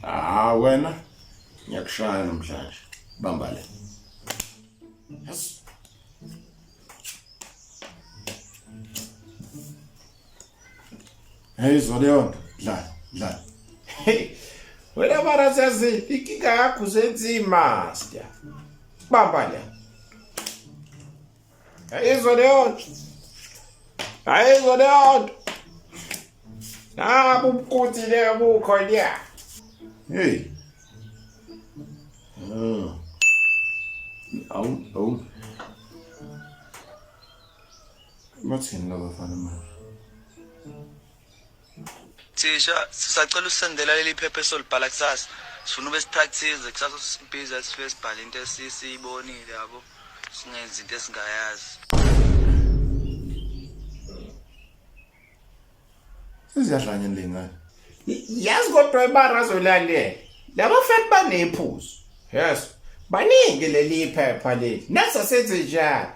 Wena ngiyakushaya namhlanje. Bamba le. Yes. Hey Zoleon, dlala. Hey. Wena mara sesi ikinga yakho senzima sya. Bamba le. Hey Zoleon. Hey Zoleon. Bubukhuthi le bukho nya. Hey. Awu. Bathini la bafana manje? Thisha sisacela usendela leli phepha esolibhala kusasa. Sifuna ube sipractice kusasa sibhiza sifike sibhala into esiyibonile yabo. Singenzi into esingayazi. Siziyadlanya lengane. Yazi kodwa ibarazo lalela. Labafana banephuzu. Yes. Baningi leli phepha leli. Nasa senze njalo.